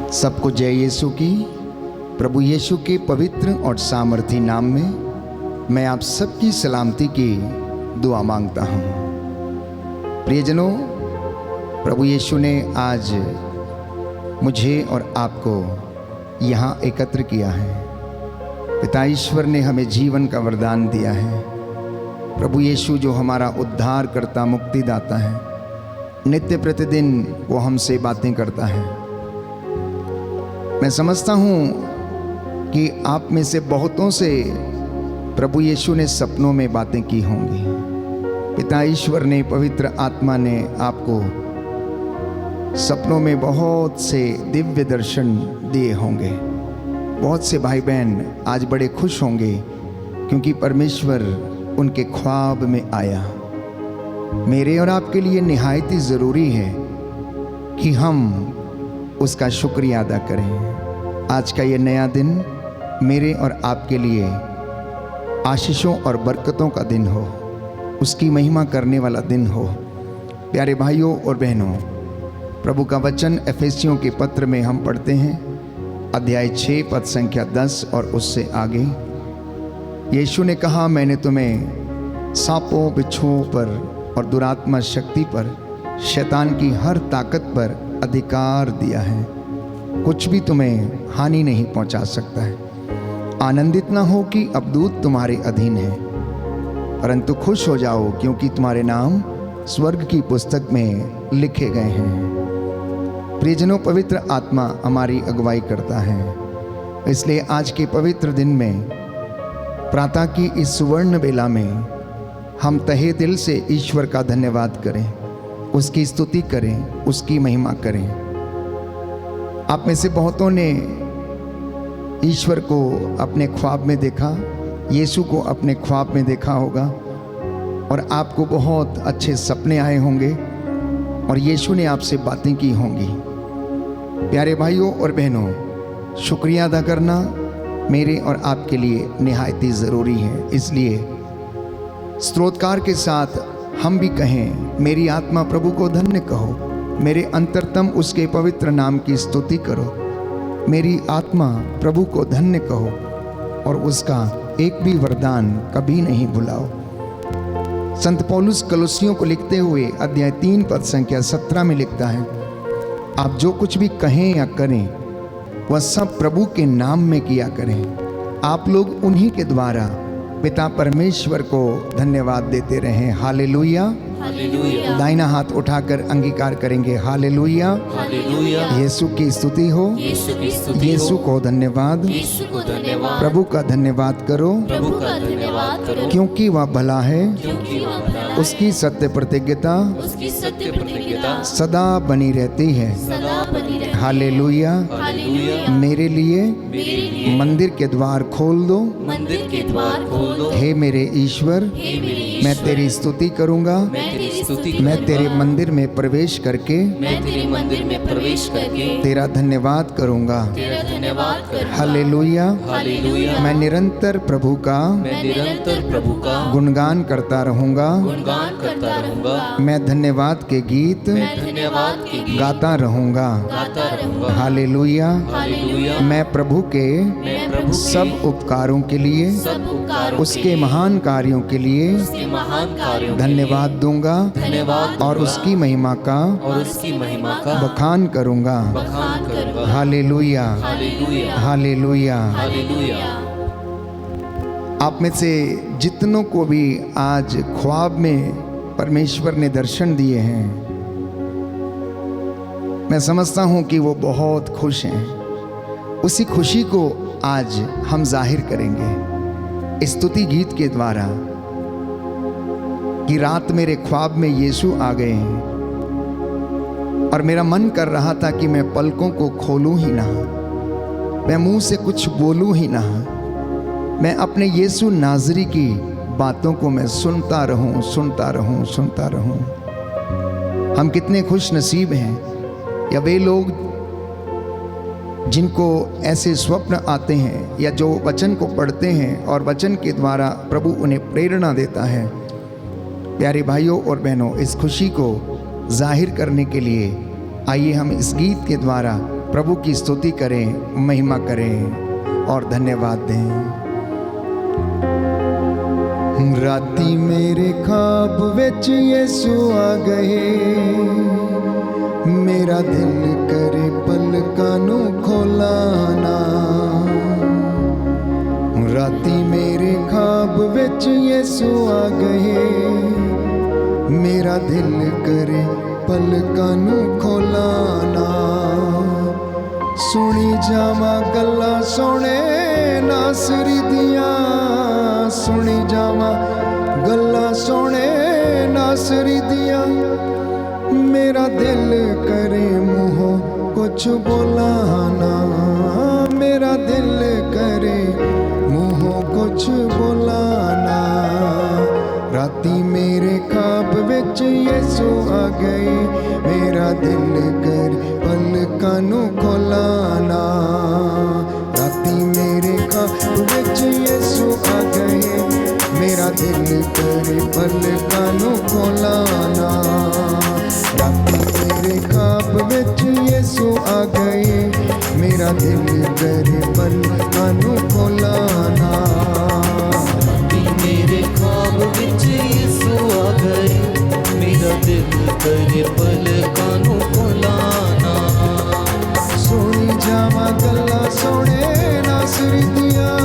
सबको जय यीशु की। प्रभु यीशु के पवित्र और सामर्थी नाम में मैं आप सबकी सलामती की दुआ मांगता हूँ। प्रियजनों, प्रभु यीशु ने आज मुझे और आपको यहाँ एकत्र किया है। पिता ईश्वर ने हमें जीवन का वरदान दिया है। प्रभु यीशु जो हमारा उद्धार करता, मुक्तिदाता है, नित्य प्रतिदिन वो हमसे बातें करता है। मैं समझता हूँ कि आप में से बहुतों से प्रभु यीशु ने सपनों में बातें की होंगी। पिता ईश्वर ने, पवित्र आत्मा ने आपको सपनों में बहुत से दिव्य दर्शन दिए होंगे। बहुत से भाई बहन आज बड़े खुश होंगे क्योंकि परमेश्वर उनके ख्वाब में आया। मेरे और आपके लिए निहायत ही ज़रूरी है कि हम उसका शुक्रिया अदा करें। आज का ये नया दिन मेरे और आपके लिए आशीषों और बरकतों का दिन हो, उसकी महिमा करने वाला दिन हो। प्यारे भाइयों और बहनों, प्रभु का वचन एफेसियों के पत्र में हम पढ़ते हैं, अध्याय 6 पद संख्या 10 और उससे आगे। यीशु ने कहा, मैंने तुम्हें सांपों, बिच्छुओं पर और दुरात्मा शक्ति पर, शैतान की हर ताकत पर अधिकार दिया है। कुछ भी तुम्हें हानि नहीं पहुंचा सकता है। आनंदित ना हो कि अब दूत तुम्हारे अधीन है, परंतु खुश हो जाओ क्योंकि तुम्हारे नाम स्वर्ग की पुस्तक में लिखे गए हैं। प्रियजनों, पवित्र आत्मा हमारी अगुवाई करता है। इसलिए आज के पवित्र दिन में, प्रातः की इस सुवर्ण बेला में, हम तहे दिल से ईश्वर का धन्यवाद करें, उसकी स्तुति करें, उसकी महिमा करें। आप में से बहुतों ने ईश्वर को अपने ख्वाब में देखा, यीशु को अपने ख्वाब में देखा होगा और आपको बहुत अच्छे सपने आए होंगे और यीशु ने आपसे बातें की होंगी। प्यारे भाइयों और बहनों, शुक्रिया अदा करना मेरे और आपके लिए निहायत ही ज़रूरी है। इसलिए स्तोत्रकार के साथ हम भी कहें, मेरी आत्मा प्रभु को धन्य कहो, मेरे अंतरतम उसके पवित्र नाम की स्तुति करो। मेरी आत्मा प्रभु को धन्य कहो और उसका एक भी वरदान कभी नहीं भुलाओ। संत पौलुस कलोसियों को लिखते हुए अध्याय 3 पद संख्या 17 में लिखता है, आप जो कुछ भी कहें या करें वह सब प्रभु के नाम में किया करें। आप लोग उन्हीं के द्वारा पिता परमेश्वर को धन्यवाद देते रहें। Hallelujah, hallelujah. दाहिना हाथ उठाकर अंगीकार करेंगे, हालेलुया, हालेलुया। यीशु की स्तुति हो, यीशु को धन्यवाद, प्रभु का धन्यवाद करो, क्योंकि वह भला है, उसकी सत्य प्रतिज्ञता सदा बनी रहती है। हालेलुया। मेरे लिए मंदिर के द्वार खोल दो, हे मेरे ईश्वर, मैं तेरी स्तुति करूंगा। मैं तेरे मंदिर में प्रवेश करके तेरा धन्यवाद करूंगा। हालेलुया। मैं निरंतर प्रभु का गुणगान करता रहूंगा। मैं धन्यवाद के गीत गाता रहूंगा। हालेलुया। मैं प्रभु के सब उपकारों के लिए, उसके महान कार्यों के लिए धन्यवाद दूंगा और उसकी महिमा का बखान करूंगा। Hallelujah, hallelujah. आप में से जितनों को भी आज ख्वाब में परमेश्वर ने दर्शन दिए हैं, मैं समझता हूं कि वो बहुत खुश हैं। उसी खुशी को आज हम जाहिर करेंगे स्तुति गीत के द्वारा कि रात मेरे ख्वाब में यीशु आ गए हैं और मेरा मन कर रहा था कि मैं पलकों को खोलूं ही ना, मैं मुंह से कुछ बोलूं ही ना, मैं अपने यीशु नाज़री की बातों को मैं सुनता रहूं, सुनता रहूं, सुनता रहूं। हम कितने खुश नसीब हैं, या वे लोग जिनको ऐसे स्वप्न आते हैं या जो वचन को पढ़ते हैं और वचन के द्वारा प्रभु उन्हें प्रेरणा देता है। प्यारे भाइयों और बहनों, इस खुशी को जाहिर करने के लिए आइए हम इस गीत के द्वारा प्रभु की स्तुति करें, महिमा करें और धन्यवाद दें। राती मेरे ख्वाब विच यीशु आ गए, मेरा दिल करे पलकां नूं खोलाना। राती मेरे ख्वाब विच यीशु आ गए, मेरा दिल करे पलकां नूं खोलाना। सुनी जावा गल्लां सोहणे नासरी दियां, सुनी जावा गल्लां सोहणे नासरी दियां। मेरा दिल करे मूहों कुछ बोलाना, मेरा दिल करे मूहों कुछ बोलाना। राती मेरे ख्वाब विच यीशु आ गए, मेरा दिल करे पलकां नूं खोलाना। राती मेरे ख्वाब विच यीशु आ गए, मेरा दिल करे पलकां नूं खोलाना। राती मेरे ख्वाब विच यीशु आ गए, मेरा दिल करे पलकां नूं खोलाना। राती मेरे ख्वाब विच यीशु आ गए, मेरा दिल करे पलकां नूं खोलाना। सुनी जावा गल्लां सोहणे नासरी दियां,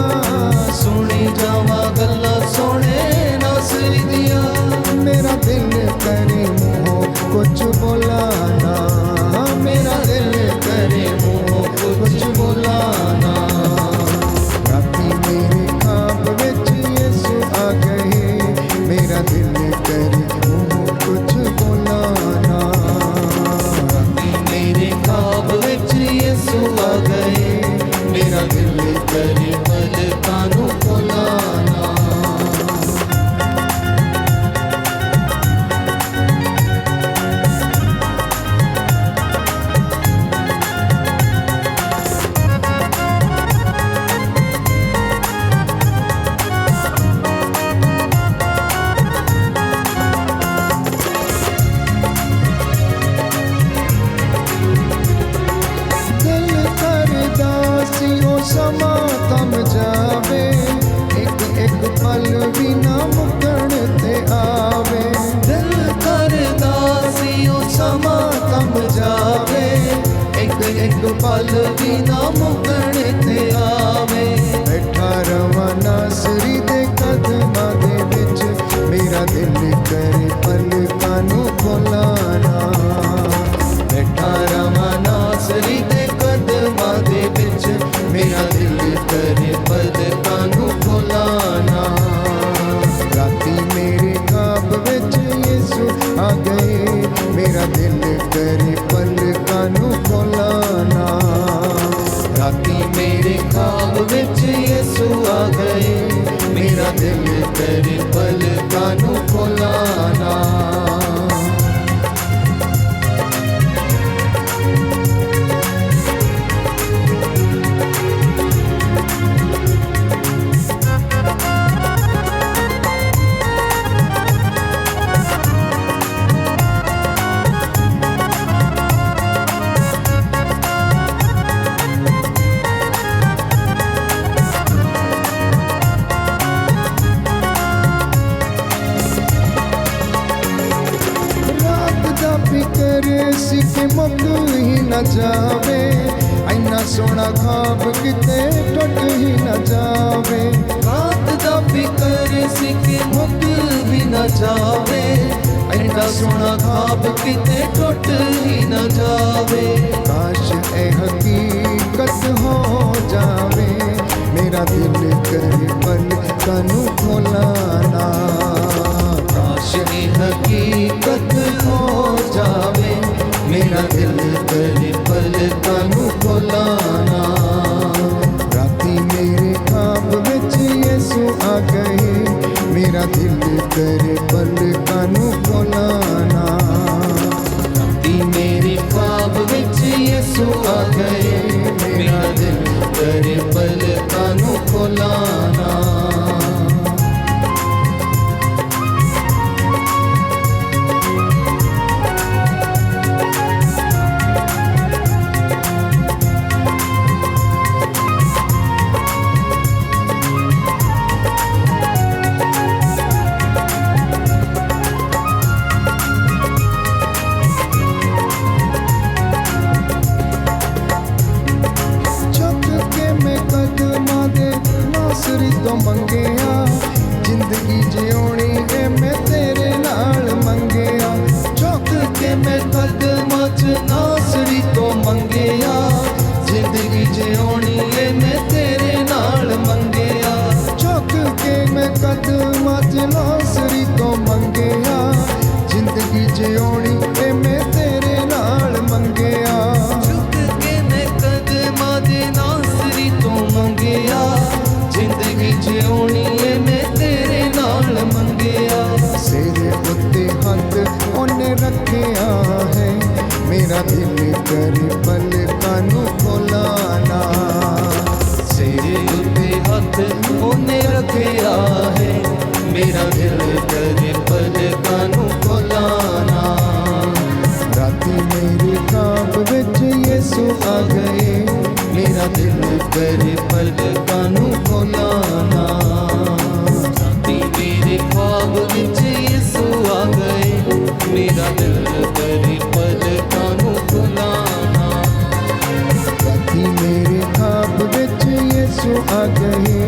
सुनी जावा गल्लां सोहणे नासरी दियां। मेरा दिल करे मूहों कुछ बोलाना, मेरा दिल करे मूहों कुछ बोलाना। राती मेरे ख्वाब विच यीशु आ गए, मेरा दिल करे मूहों कुछ बोलाना। राती मेरे ख्वाब विच यीशु आ गए, मेरा दिल करे पलकां नूं खोलाना। दिल करदा सी ओ समा थम जावे, एक एक पल भी ना मुकण ते आवे। दिल करदा सी ओ समा थम जावे, एक एक पल भी ना मुकण ते आवे। बैठा रवा नासरी दे कदमां दे विच, मेरा दिल करे पलकां नूं खोलाना। बैठा रवा नासरी दे कदमां दे विच, मेरा दिल करे पलकां नूं खोलाना। राती मेरे ख्वाब विच यीशु आ गए, मेरा दिल करे पलकां नूं खोलाना। राती मेरे ख्वाब विच यीशु आ गए, मेरा दिल करे पलकां नूं खोलाना। रात दा फिकर सी कि मुक ही न जावे, ऐना सोहना ख्वाब किते टुट ही न जावे। रात दा फिकर सी कि मुक भी न जावे, ऐना सोहना ख्वाब किते टुट ही न जावे। काश ए हकीकत हो जावे, मेरा दिल करे पलकां नूं खोलाना। काश ये हकीकत हो जावे, मेरा दिल करे पलकां नूं खोलाना। राती मेरे ख्वाब विच यीशु आ गए, मेरा दिल करे पलकां नूं खोलाना। राती मेरे ख्वाब विच यीशु आ गए, मेरा दिल करे पलकां नूं खोलाना। गया है, मेरा दिल करे पलकां नूं खोलाना। राती मेरे ख्वाब विच यीशु आ गए, मेरा दिल करे पलकां नूं खोलाना। राती मेरे ख्वाब विच यीशु आ गए, मेरा दिल करे पलकां नूं खोलाना। राती मेरे ख्वाब विच यीशु आ गए,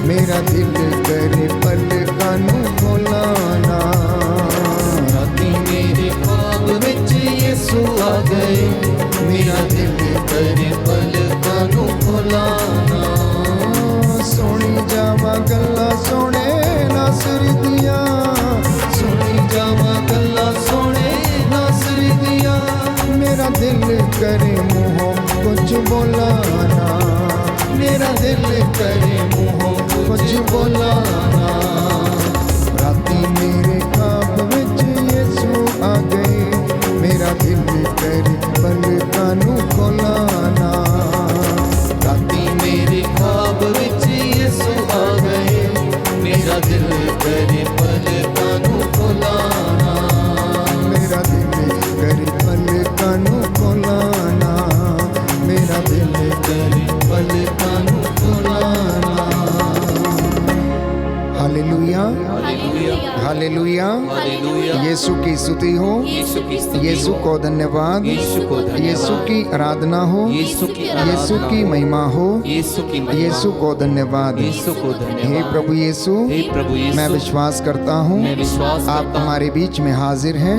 मेरा दिल करे पलकां नूं खोलाना। राती मेरे ख्वाब विच यीशु आ गए, मेरा दिल करे पलकां नूं खोलाना। सुनी जावा गल्लां सोहणे नासर दियां, सुनी जावा गल्लां सोहणे नासर दियां। मेरा दिल करे मुंहों कुछ बोलाना, मेरा दिल करे मुंहों कुछ बोलाना। राती मेरे ख्वाब विच यीशु आ गए, मेरा दिल करे पलकां नूं खोलाना। राती मेरे ख्वाब विच यीशु आ गए, मेरा दिल करे पलकां नूं खोलाना। मेरा दिल करे पलकां नूं खोलाना, मेरा दिल करे पलकां नूं खोलाना। हालेलुया, हालेलुया, यीशु की स्तुति हो, यीशु को धन्यवाद, यीशु की आराधना हो, यीशु की महिमा हो, यीशु को धन्यवाद। हे प्रभु यीशु, मैं विश्वास करता हूँ आप हमारे बीच में हाजिर हैं।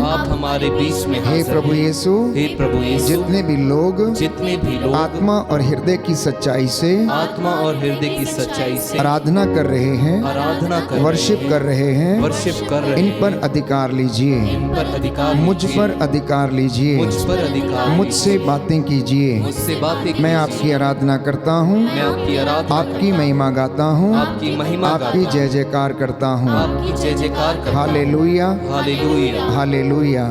हे प्रभु यीशु, जितने भी लोग आत्मा और हृदय की सच्चाई से आराधना कर रहे हैं, वर्शिप कर रहे हैं, इन पर अधिकार लीजिए, मुझ पर अधिकार लीजिए, मुझसे बातें कीजिए। मैं आपकी आराधना करता हूँ, आपकी महिमा गाता हूँ, आपकी जय जयकार करता हूँ। Hallelujah, hallelujah.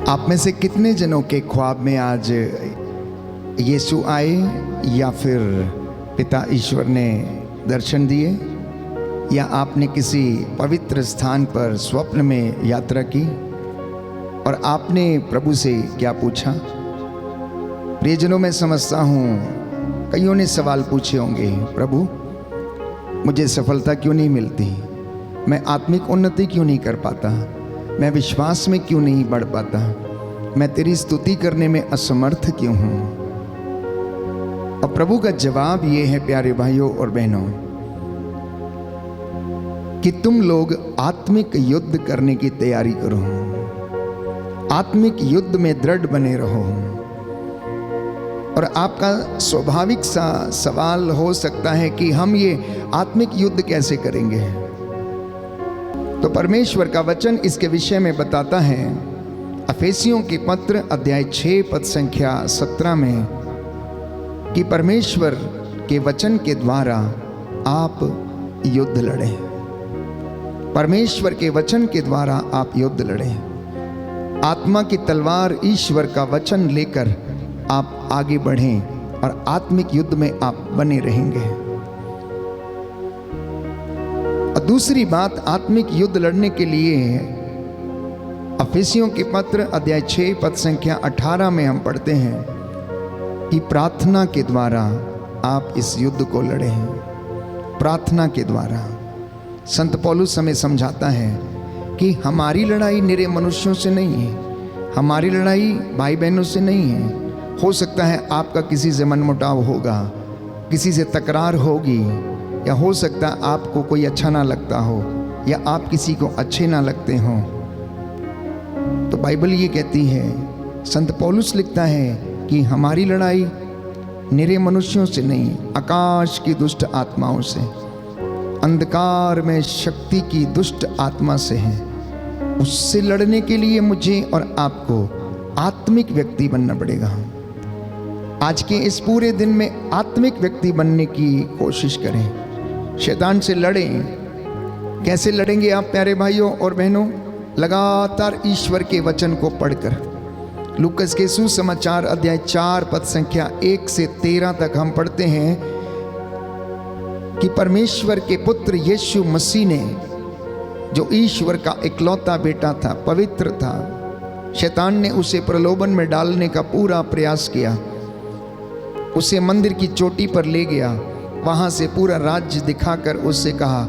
आप में से कितने जनों के ख्वाब में आज यीशु आए या फिर पिता ईश्वर ने दर्शन दिए, या आपने किसी पवित्र स्थान पर स्वप्न में यात्रा की और आपने प्रभु से क्या पूछा? प्रियजनों, मैं समझता हूँ कईयों ने सवाल पूछे होंगे, प्रभु मुझे सफलता क्यों नहीं मिलती, मैं आत्मिक उन्नति क्यों नहीं कर पाता, मैं विश्वास में क्यों नहीं बढ़ पाता, मैं तेरी स्तुति करने में असमर्थ क्यों हूँ। और प्रभु का जवाब ये है प्यारे भाइयों और बहनों, कि तुम लोग आत्मिक युद्ध करने की तैयारी करो, आत्मिक युद्ध में दृढ़ बने रहो। और आपका स्वाभाविक सा सवाल हो सकता है कि हम ये आत्मिक युद्ध कैसे करेंगे? तो परमेश्वर का वचन इसके विषय में बताता है, अफेसियों के पत्र अध्याय 6 पद संख्या 17 में, कि परमेश्वर के वचन के द्वारा आप युद्ध लड़ें। परमेश्वर के वचन के द्वारा आप युद्ध लड़ें। आत्मा की तलवार ईश्वर का वचन लेकर आप आगे बढ़ें और आत्मिक युद्ध में आप बने रहेंगे। और दूसरी बात, आत्मिक युद्ध लड़ने के लिए अफेसियों के पत्र अध्याय 6 पद संख्या 18 में हम पढ़ते हैं कि प्रार्थना के द्वारा आप इस युद्ध को लड़ें। प्रार्थना के द्वारा संत पौलुस हमें समझाता है कि हमारी लड़ाई निरे मनुष्यों से नहीं है, हमारी लड़ाई भाई बहनों से नहीं है। हो सकता है आपका किसी से मनमुटाव होगा, किसी से तकरार होगी, या हो सकता है आपको कोई अच्छा ना लगता हो, या आप किसी को अच्छे ना लगते हों। तो बाइबल ये कहती है, संत पौलुस लिखता है कि हमारी लड़ाई निरे मनुष्यों से नहीं, आकाश की दुष्ट आत्माओं से, अंधकार में शक्ति की दुष्ट आत्मा से है। उससे लड़ने के लिए मुझे और आपको आत्मिक व्यक्ति बनना पड़ेगा। आज के इस पूरे दिन में आत्मिक व्यक्ति बनने की कोशिश करें, शैतान से लड़ें। कैसे लड़ेंगे आप प्यारे भाइयों और बहनों? लगातार ईश्वर के वचन को पढ़कर। लूकस के सुसमाचार अध्याय 4 पद संख्या 1 से 13 तक हम पढ़ते हैं कि परमेश्वर के पुत्र यीशु मसीह ने, जो ईश्वर का इकलौता बेटा था, पवित्र था, शैतान ने उसे प्रलोभन में डालने का पूरा प्रयास किया, उसे मंदिर की चोटी पर ले गया, वहाँ से पूरा राज्य दिखाकर उससे कहा,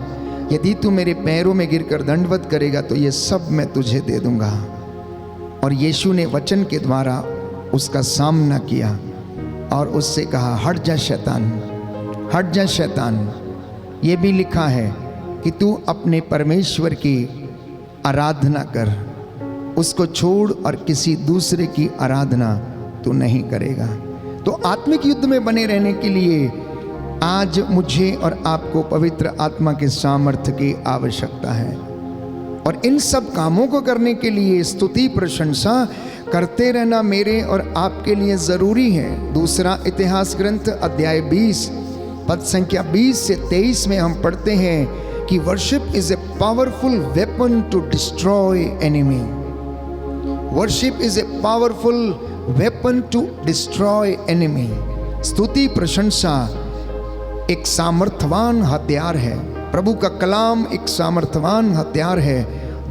यदि तू मेरे पैरों में गिरकर दंडवत करेगा तो ये सब मैं तुझे दे दूंगा। और यीशु ने वचन के द्वारा उसका सामना किया और उससे कहा, हट जा शैतान, हट जा शैतान। ये भी लिखा है कि तू अपने परमेश्वर की आराधना कर, उसको छोड़ और किसी दूसरे की आराधना तू नहीं करेगा। तो आत्मिक युद्ध में बने रहने के लिए आज मुझे और आपको पवित्र आत्मा के सामर्थ्य की आवश्यकता है। और इन सब कामों को करने के लिए स्तुति प्रशंसा करते रहना मेरे और आपके लिए ज़रूरी है। दूसरा इतिहास ग्रंथ अध्याय 20 पद संख्या 20 से 23 में हम पढ़ते हैं कि worship is a powerful weapon to destroy enemy. Worship is a powerful weapon to destroy enemy. स्तुति प्रशंसा एक सामर्थ्यवान हथियार है। प्रभु का कलाम एक सामर्थ्यवान हथियार है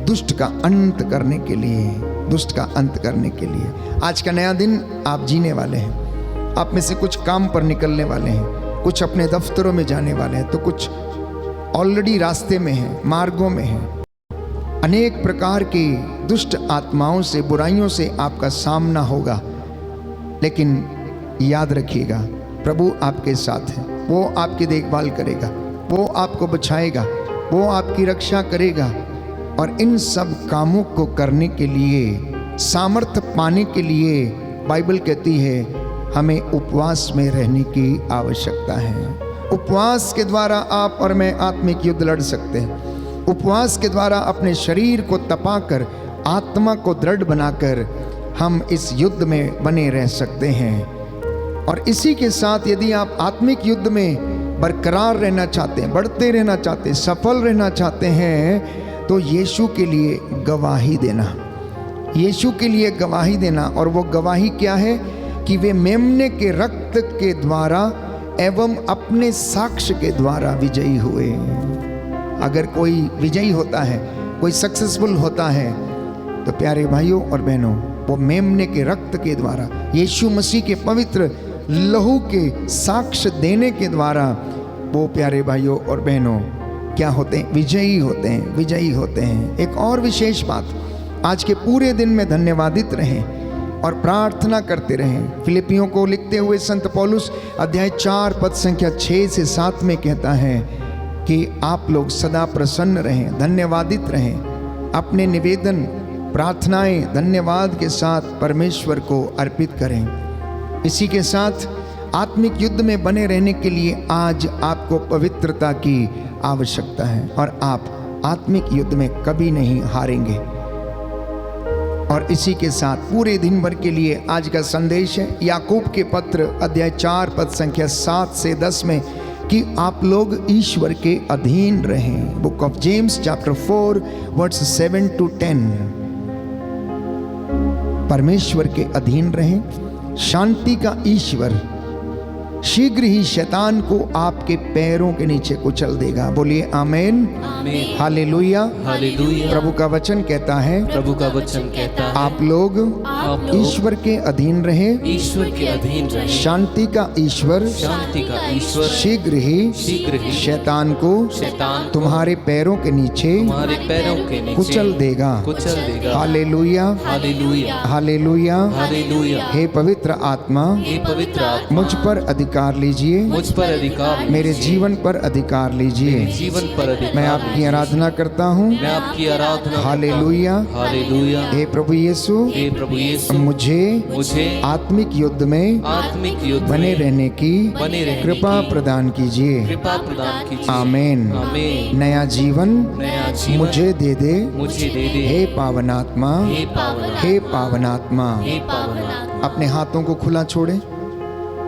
दुष्ट का अंत करने के लिए, दुष्ट का अंत करने के लिए। आज का नया दिन आप जीने वाले हैं। आप में से कुछ काम पर निकलने वाले हैं, कुछ अपने दफ्तरों में जाने वाले हैं, तो कुछ ऑलरेडी रास्ते में हैं, मार्गों में हैं। अनेक प्रकार की दुष्ट आत्माओं से, बुराइयों से आपका सामना होगा, लेकिन याद रखिएगा प्रभु आपके साथ है। वो आपकी देखभाल करेगा, वो आपको बचाएगा, वो आपकी रक्षा करेगा। और इन सब कामों को करने के लिए, सामर्थ्य पाने के लिए बाइबल कहती है हमें उपवास में रहने की आवश्यकता है। उपवास के द्वारा आप और मैं आत्मिक युद्ध लड़ सकते हैं। उपवास के द्वारा अपने शरीर को तपाकर, आत्मा को दृढ़ बनाकर हम इस युद्ध में बने रह सकते हैं। और इसी के साथ यदि आप आत्मिक युद्ध में बरकरार रहना चाहते हैं, बढ़ते रहना चाहते हैं, सफल रहना चाहते हैं, तो यीशु के लिए गवाही देना, यीशु के लिए गवाही देना। और वो गवाही क्या है कि वे मेमने के रक्त के द्वारा एवं अपने साक्ष्य के द्वारा विजयी हुए। अगर कोई विजयी होता है, कोई सक्सेसफुल होता है, तो प्यारे भाइयों और बहनों, वो मेमने के रक्त के द्वारा, यीशु मसीह के पवित्र लहू के साक्ष्य देने के द्वारा वो प्यारे भाइयों और बहनों क्या होते हैं? विजयी होते हैं, विजयी होते हैं। एक और विशेष बात, आज के पूरे दिन में धन्यवादित रहें और प्रार्थना करते रहें। फिलिपियों को लिखते हुए संत पौलुस अध्याय 4 पद संख्या 6 से 7 में कहता है कि आप लोग सदा प्रसन्न रहें, धन्यवादित रहें, अपने निवेदन प्रार्थनाएं धन्यवाद के साथ परमेश्वर को अर्पित करें। इसी के साथ आत्मिक युद्ध में बने रहने के लिए आज आपको पवित्रता की आवश्यकता है और आप आत्मिक युद्ध में कभी नहीं हारेंगे। और इसी के साथ पूरे दिन भर के लिए आज का संदेश है याकूब के पत्र अध्याय 4 पद संख्या 7 से 10 में कि आप लोग ईश्वर के अधीन रहें। Book of James chapter 4 verse 7 to 10। परमेश्वर के अधीन रहें। शांति का ईश्वर शीघ्र ही शैतान को आपके पैरों के नीचे कुचल देगा। बोलिए आमेन, हालेलुया, हालेलुया। प्रभु का वचन कहता है, प्रभु का वचन कहता है, आप लोग ईश्वर के अधीन रहें। ईश्वर के अधीन रहें। शांति का ईश्वर, शांति का ईश्वर शीघ्र ही शैतान को तुम्हारे पैरों के नीचे तुम्हारे पैरों के नीचे कुचल देगा। हालेलुया, हालेलुया, हालेलुया। हालेलुया। हे पवित्र आत्मा, हे पवित्र आत्मा, मुझ पर अधिकार लीजिए, मुझ पर अधिकार, मेरे जीवन पर अधिकार लीजिए। जीवन पर अधिकार। मैं आपकी आराधना करता हूँ। मैं आपकी आराधना। Hallelujah, hallelujah. हे प्रभु यीशु, हे प्रभु यीशु, मुझे आत्मिक युद्ध में आत्मिक युद्ध बने रहने की कृपा की प्रदान कीजिए। कृपा प्रदान कीजिए। आमेन। आमेन। नया जीवन मुझे दे दे, मुझे दे दे। हे पावनात्मा, हे पावनात्मा, हे पावनात्मा। हे पावनात्मा। अपने हाथों को खुला छोड़ें,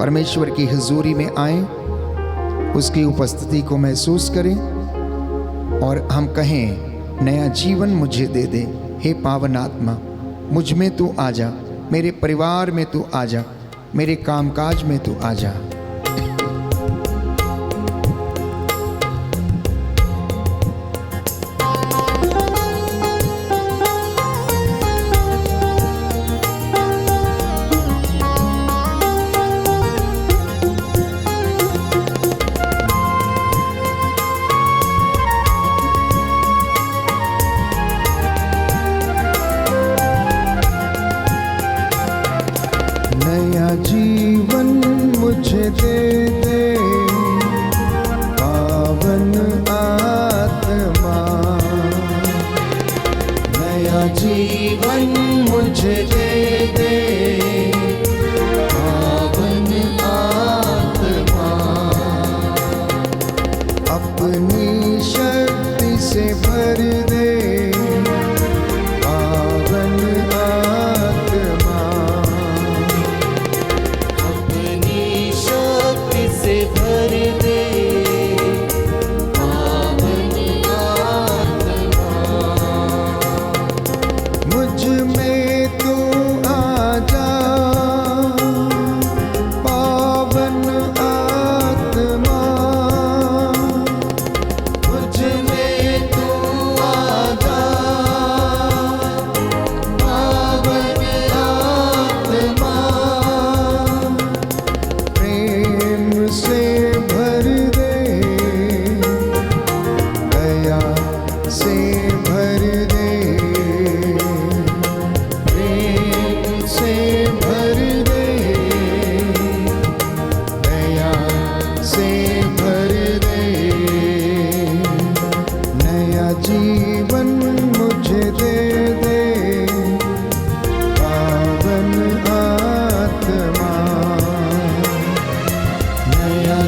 परमेश्वर की हुजूरी में आएं, उसकी उपस्थिति को महसूस करें और हम कहें, नया जीवन मुझे दे दे। हे पावन आत्मा, मुझ में तू आ जा, मेरे परिवार में तू आ जा, मेरे कामकाज में तू आ जा।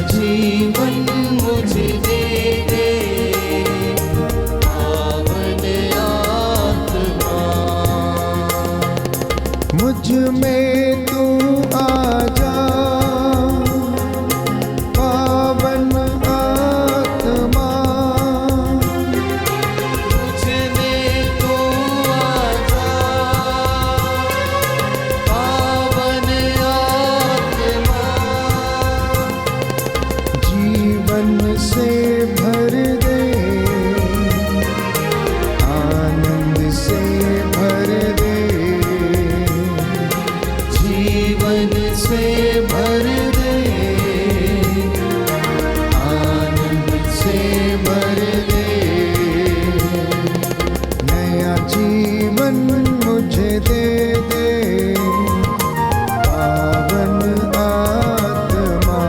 जीवन मुझे दे दे पावन आत्मा। मुझ में तू आजा पावन आत्मा। मुझ में तू आजा पावन आत्मा। जीवन से भर दे आनंद से भर दे। जीवन से भर दे आनंद से भर दे। नया जीवन मुझे दे दे पावन आत्मा।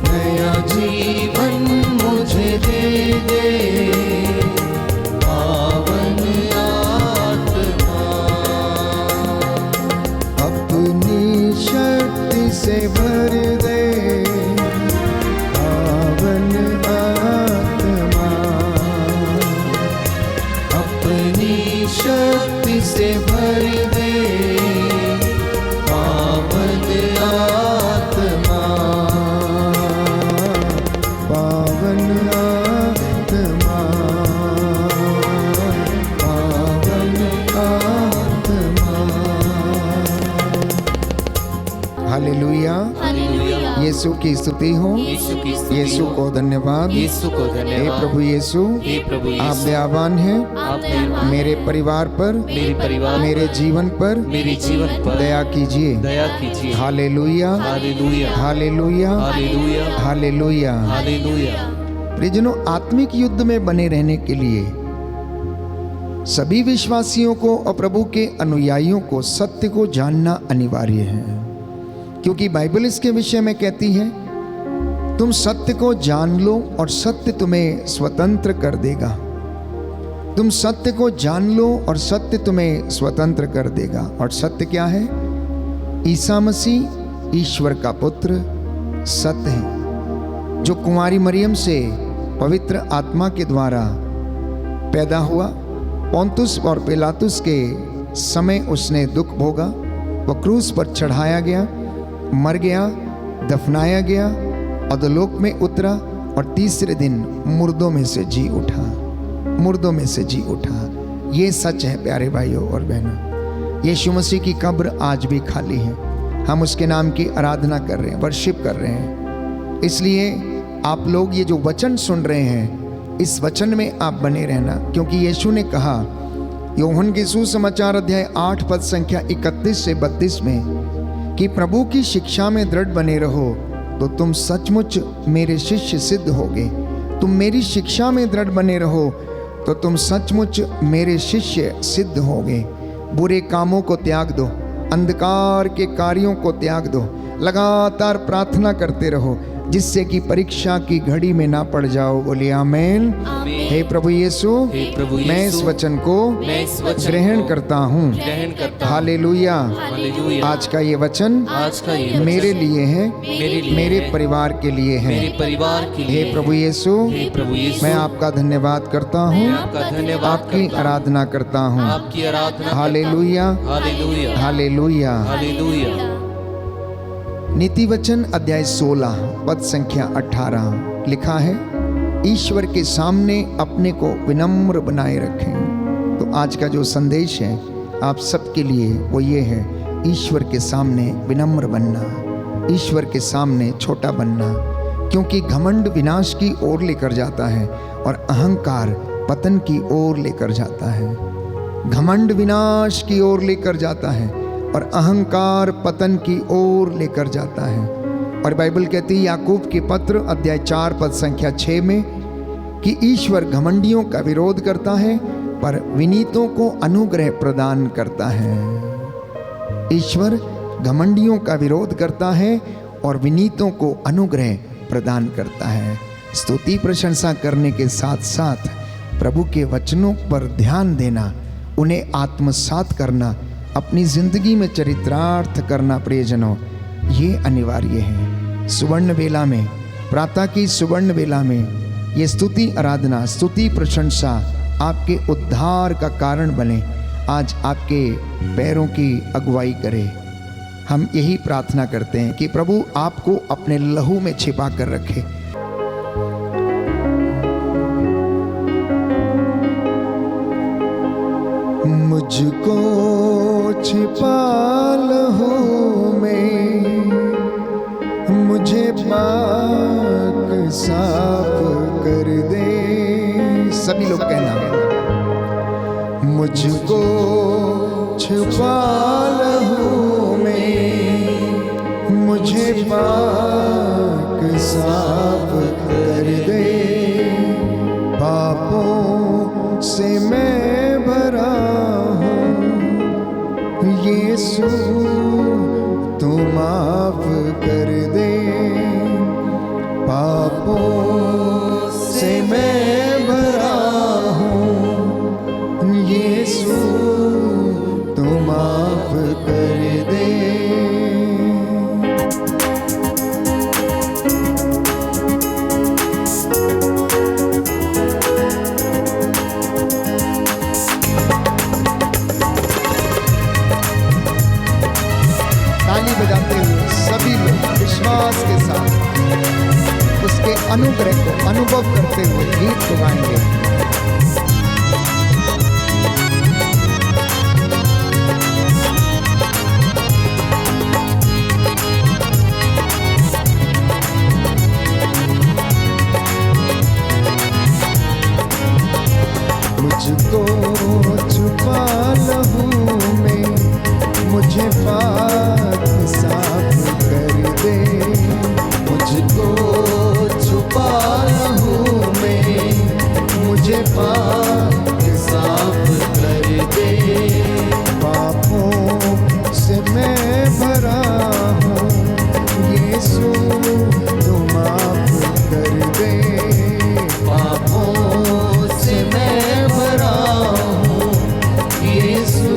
नया जीवन मुझे दे दे पावन आत्मा। अपनी शक्ति से भर दे पावन आत्मा। अपनी शक्ति से भर दे पावन आत्मा। पावन आत्मा। पावन आत्मा। हालेलुया। हालेलुया। यीशु की स्तुति हो। यीशु की स्तुति यीशु हो। को धन्यवाद। यीशु को हे धन्यवाद। प्रभु यीशु, हे प्रभु आप यीशु, दयावान हैं आप दयावान, मेरे परिवार पर, मेरे परिवार, मेरे जीवन पर मेरे जीवन पर दया कीजिए। दया कीजिए। हालेलुया। हालेलुया। हालेलुया। हालेलुया। हालेलुया। हालेलुया। प्रियजनों, आत्मिक युद्ध में बने रहने के लिए सभी विश्वासियों को और प्रभु के अनुयायियों को सत्य को जानना अनिवार्य है, क्योंकि बाइबल इसके विषय में कहती है, तुम सत्य को जान लो और सत्य तुम्हें स्वतंत्र कर देगा। तुम सत्य को जान लो और सत्य तुम्हें स्वतंत्र कर देगा। और सत्य क्या है? ईसा मसीह ईश्वर का पुत्र सत्य है, जो कुंवारी मरियम से पवित्र आत्मा के द्वारा पैदा हुआ। पोंतुस और पिलातुस के समय उसने दुख भोगा, वह क्रूस पर चढ़ाया गया, मर गया, दफनाया गया, अधोलोक में उतरा और तीसरे दिन मुर्दों में से जी उठा। मुर्दों में से जी उठा। ये सच है प्यारे भाइयों और बहनों। यीशु मसीह की कब्र आज भी खाली है। हम उसके नाम की आराधना कर रहे हैं, वर्शिप कर रहे हैं। इसलिए आप लोग ये जो वचन सुन रहे हैं, इस वचन में आप बने रहना, क्योंकि यीशु ने कहा यूहन्ना के सुसमाचार अध्याय 8 पद संख्या 31 से 32 में कि प्रभु की शिक्षा में दृढ़ बने रहो तो तुम सचमुच मेरे शिष्य सिद्ध होगे। तुम मेरी शिक्षा में दृढ़ बने रहो तो तुम सचमुच मेरे शिष्य सिद्ध होगे। बुरे कामों को त्याग दो, अंधकार के कार्यों को त्याग दो, लगातार प्रार्थना करते रहो जिससे कि परीक्षा की घड़ी में ना पड़ जाओ। बोलिए आमीन। हे प्रभु यीशु, हे प्रभु मैं इस यीशु, वचन को मैं इस वचन ग्रहण को करता हूँ। ग्रहण करता हूँ। हालेलुया। हालेलुया। आज का ये वचन आज का ये मेरे वचन लिए है, मेरे लिए मेरे है, परिवार के लिए मेरे है। परिवार के लिए हे प्रभु यीशु, हे प्रभु यीशु, मैं आपका धन्यवाद करता मैं हूँ, आपका धन्यवाद आपकी करता हूँ, आराधना करता हूँ। आपकी आराधना हालेलुया। हालेलुया। हालेलुया। हालेलुया। नीति वचन अध्याय 16 पद संख्या 18 लिखा है, ईश्वर के सामने अपने को विनम्र बनाए रखें। तो आज का जो संदेश है आप सबके लिए वो ये है, ईश्वर के सामने विनम्र बनना, ईश्वर के सामने छोटा बनना, क्योंकि घमंड विनाश की ओर लेकर जाता है और अहंकार पतन की ओर लेकर जाता है। घमंड विनाश की ओर लेकर जाता है और अहंकार पतन की ओर लेकर जाता है। और बाइबल कहती है याकूब के पत्र अध्याय 4 पद संख्या 6 में कि ईश्वर घमंडियों का विरोध करता है पर विनीतों को अनुग्रह प्रदान करता है। ईश्वर घमंडियों का विरोध करता है और विनीतों को अनुग्रह प्रदान करता है। स्तुति प्रशंसा करने के साथ साथ प्रभु के वचनों पर ध्यान देना, उन्हें आत्मसात करना, अपनी जिंदगी में चरितार्थ करना प्रियजनों, ये अनिवार्य है। सुवर्ण वेला में, प्रातः की सुवर्ण वेला में ये स्तुति आराधना, स्तुति प्रशंसा आपके उद्धार का कारण बने, आज आपके पैरों की अगुवाई करे। हम यही प्रार्थना करते हैं कि प्रभु आपको अपने लहू में छिपा कर रखे। मुझको छिपा लहू में, मुझे पाक साफ कर दे। सभी लोग कहना, मुझको छिपा लहू में, मुझे पाक साफ कर दे। पापों से मैं भरा हूँ, यीशु तू माफ कर दे। पापों से मैं भरा हूँ, यीशु तू माफ कर दे। ताली बजाते हुए सभी लोग विश्वास के साथ उसके अनुग्रह को अनुभव करते हुए गीत गाएंगे। मुझको छुपा लहू में, मुझे पाक साफ कर दे। मुझको छुपा लहू में, मुझे पाक साफ कर दे। पापों से मैं भरा हूँ, यीशु तू माफ कर दे। पापों से मैं भरा हूँ, यीशु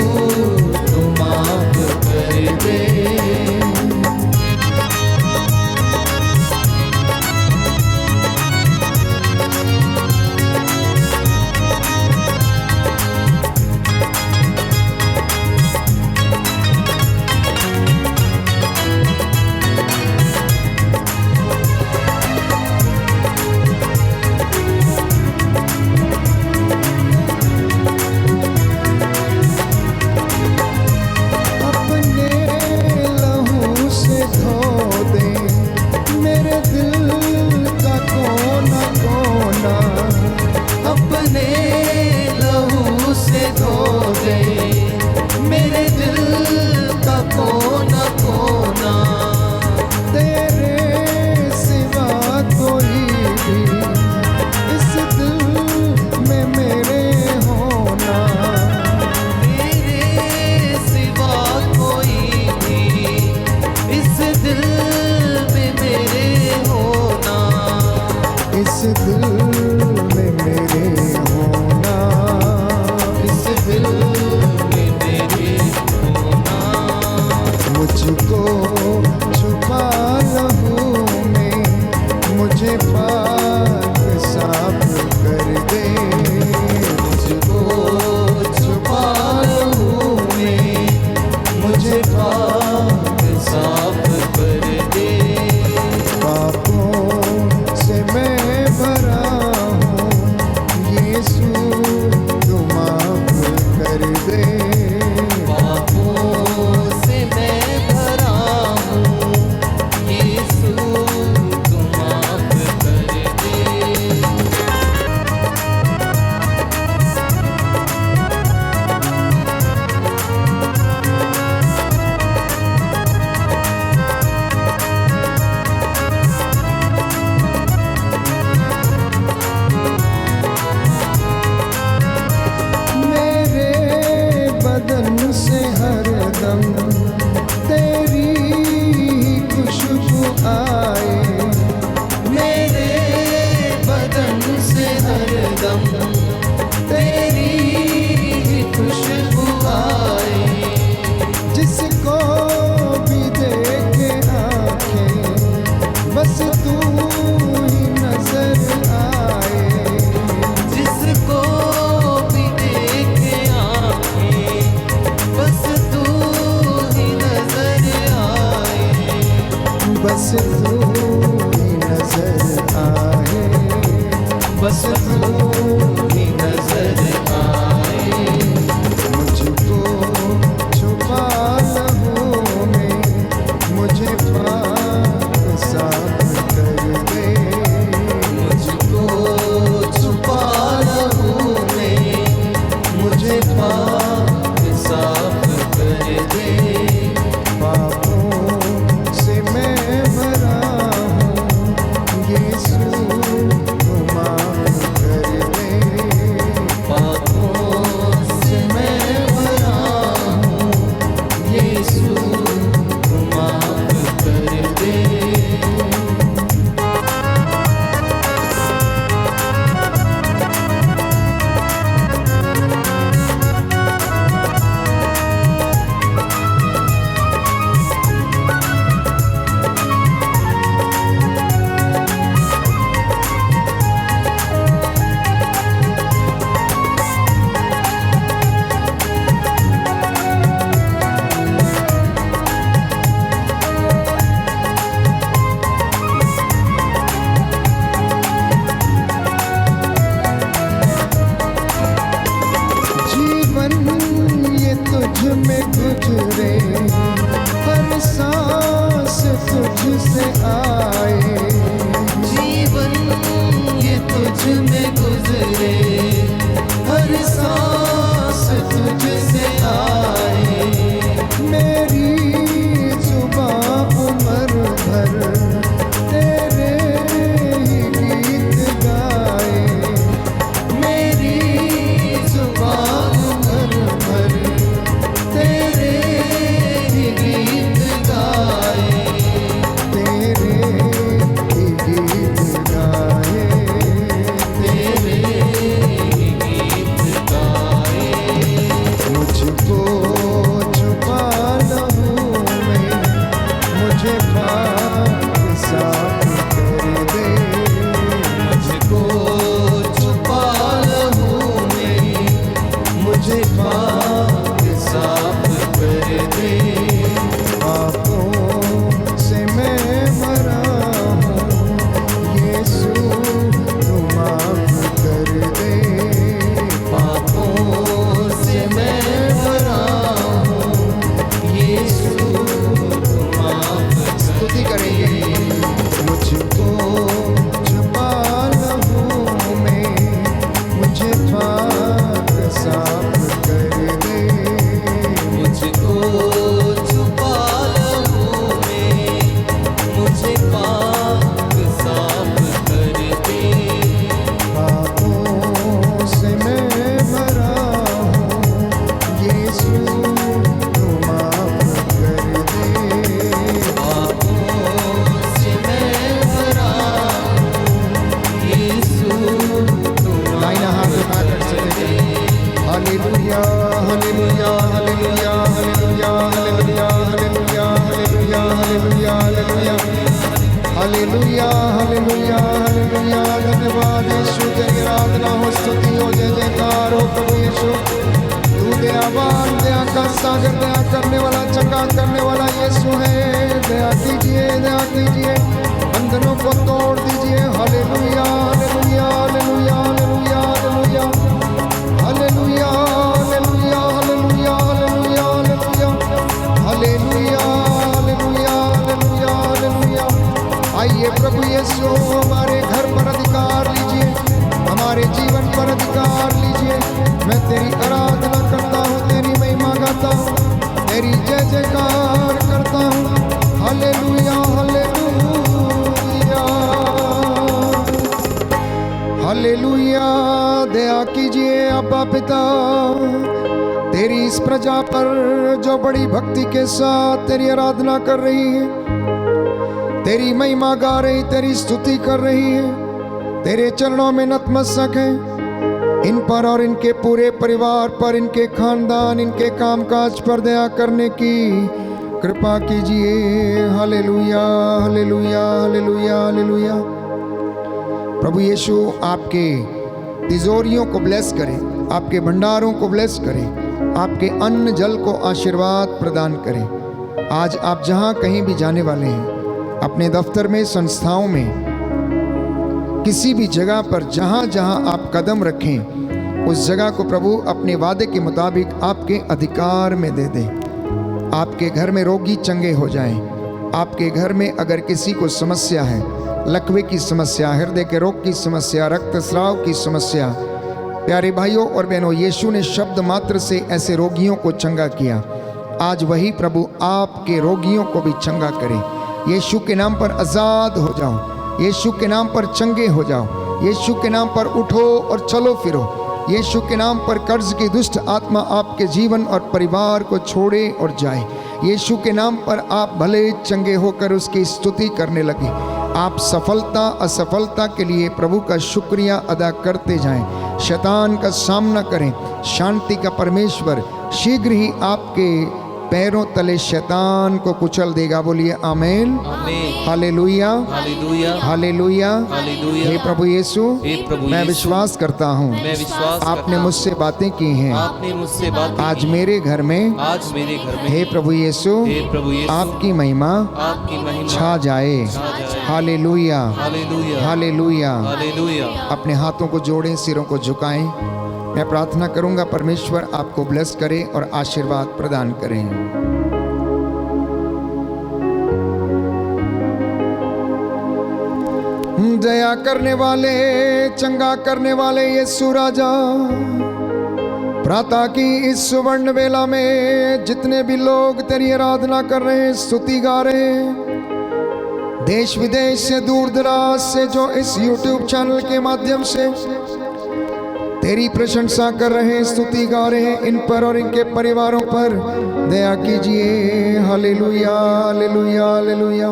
तू माफ कर दे। अपने लहू से धो दे मेरे दिल का कोना कोना। अपने लहू से धो दे मेरे दिल का कोना कोना। तेरे सिवा कोई भी इस दिल में मेरे होना। मेरे सिवा कोई भी इस दिल में मेरे होना। इस दिल में मेरे होना। इस दिल में मेरे होना। मुझको छुपा लहू में, मुझे पाक साफ कर दे। मुझको छुपा लहू में, मुझे पाक साफ कर दे। पापों से मैं भरा बस तू ही नजर आए, बस तू ही नजर आए, मुझको छुपा लहू में, मुझे पाक साफ कर दे, मुझको छुपा लहू में, मुझे पाक साफ कर दे। पापों से मैं भरा हूँ, यीशु तू माफ कर दे, पापों से मैं भरा हूँ, यीशु तू माफ कर दे। जीवन ये तुझ में गुजरे, हर सांस तुझसे आए, जीवन ये तुझ में गुजरे, हर सांस तुझसे आए, मेरी जुबां उम्र भर तेरे ही गीत गाए, मेरी जुबान उम्र भर तेरे ही गीत गाए, तेरे ही गीत गाए, तेरे ही गीत गाए। मुझको छुपा लहू में, मुझे पाक साफ कर दे, मुझको छुपा लहू में, मुझे पाक साफ कर दे। पापों से मैं मरा हूँ, यीशु तू माफ कर दे, पापों से मैं भरा हूँ, यीशु तू माफ स्तुति करेंगे। मुझको छुपा लहू में, मुझे पाक साफ कर दे, मुझको छुपा लहू में, मुझे पाक साफ कर दे। पापों से मैं मरा हूँ, यीशु तू माफ कर दे, पापों से मैं भरा हूँ, यीशु तू दाहिना हाथ माफ उठा कर कर सकते दे। हैं। हालेलुया हालेलुया हालेलुया हालेलुया हालेलुया हालेलुया हालेलुया हालेलुया हालेलुया हालेलुया हालेलुया हालेलुया। धन्यवाद यीशु, तेरी आराधना हो, स्तुति हो, जय जयकार हो प्रभु यीशु। तू दयावान, दया का सागर, दया करने वाला, चंगा करने वाला यीशु है। दया कीजिए, बंधनों को तोड़ दीजिए। हालेलुया हालेलुया हालेलुया हालेलुया हालेलुया हालेलुया हालेलुया हालेलुया हालेलुया हालेलुया हालेलुया हालेलुया हालेलुया हालेलुया। आइए प्रभु यीशु, हमारे घर पर अधिकार लीजिए, हमारे जीवन पर अधिकार लीजिए। मैं तेरी आराधना करता हूँ, तेरी महिमा गाता हूँ, तेरी जय जयकार करता हूँ। हालेलुया हालेलुया हालेलुया। दया कीजिए अब्बा पिता, तेरी इस प्रजा पर जो बड़ी भक्ति के साथ तेरी आराधना कर रही है, तेरी महिमा गा रही, तेरी स्तुति कर रही है, तेरे चरणों में नतमस्तक है। इन पर और इनके पूरे परिवार पर, इनके खानदान, इनके कामकाज पर दया करने की कृपा कीजिए। हालेलुया हालेलुया हालेलुया हालेलुया। प्रभु यीशु आपके तिजोरियों को ब्लेस करें, आपके भंडारों को ब्लेस करें, आपके अन्न जल को आशीर्वाद प्रदान करें। आज आप जहाँ कहीं भी जाने वाले हैं, अपने दफ्तर में, संस्थाओं में, किसी भी जगह पर जहां जहां आप कदम रखें, उस जगह को प्रभु अपने वादे के मुताबिक आपके अधिकार में दे दे। आपके घर में रोगी चंगे हो जाएं। आपके घर में अगर किसी को समस्या है, लकवे की समस्या, हृदय के रोग की समस्या, रक्तस्राव की समस्या, प्यारे भाइयों और बहनों, यीशु ने शब्द मात्र से ऐसे रोगियों को चंगा किया। आज वही प्रभु आपके रोगियों को भी चंगा करे। यीशु के नाम पर आज़ाद हो जाओ, यीशु के नाम पर चंगे हो जाओ, यीशु के नाम पर उठो और चलो फिरो। यीशु के नाम पर कर्ज की दुष्ट आत्मा आपके जीवन और परिवार को छोड़े और जाए। यीशु के नाम पर आप भले चंगे होकर उसकी स्तुति करने लगे। आप सफलता असफलता के लिए प्रभु का शुक्रिया अदा करते जाएं। शैतान का सामना करें। शांति का परमेश्वर शीघ्र ही आपके पैरों तले शैतान को कुचल देगा। बोलिए आमीन, आमीन, हालेलुया, हालेलुया, हालेलुया। हालेलुया। हे प्रभु यीशु, हे प्रभु मैं यीशु, विश्वास करता हूँ मैं विश्वास आपने करता हूँ, मुझसे बातें की हैं। आपने मुझसे बात आज की। मेरे घर में, आज मेरे घर में, हे प्रभु यीशु, हे प्रभु यीशु, आपकी महिमा आपकी महिमा छा जाए। छा जाए। हालेलुया, हालेलुया, हालेलुया। हालेलुया। अपने हाथों को जोड़ें, सिरों को झुकाएं। मैं प्रार्थना करूंगा परमेश्वर आपको ब्लेस करे और आशीर्वाद प्रदान करें। दया करने वाले, चंगा करने वाले यीशु राजा, प्रातः की इस सुवर्ण वेला में जितने भी लोग तेरी आराधना कर रहे हैं, स्तुति गा रहे हैं, देश विदेश से, दूर दराज से, जो इस YouTube चैनल के माध्यम से तेरी प्रशंसा कर रहे हैं, स्तुति गा रहे हैं, इन पर और इनके परिवारों पर दया कीजिए। हालेलुया, हालेलुया, हालेलुया।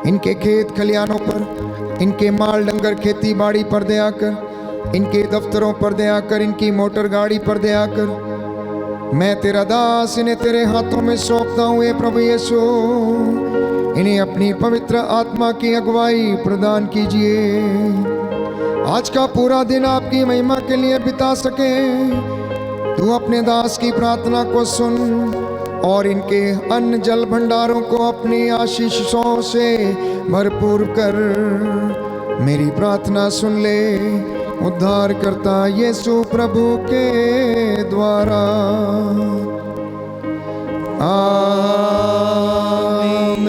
इनके खेत खलियानों पर, इनके माल डंगर खेती बाड़ी पर दया कर, इनके दफ्तरों पर दया कर, इनकी मोटर गाड़ी पर दया कर। मैं तेरा दास इन्हें तेरे हाथों में सौंपता हूँ। हे प्रभु यीशु, इन्हें अपनी पवित्र आत्मा की अगुवाई प्रदान कीजिए। आज का पूरा दिन आपकी महिमा के लिए बिता सके। तू अपने दास की प्रार्थना को सुन और इनके अन्न जल भंडारों को अपनी आशीषों से भरपूर कर। मेरी प्रार्थना सुन ले उद्धार करता यीशु प्रभु के द्वारा। आमीन।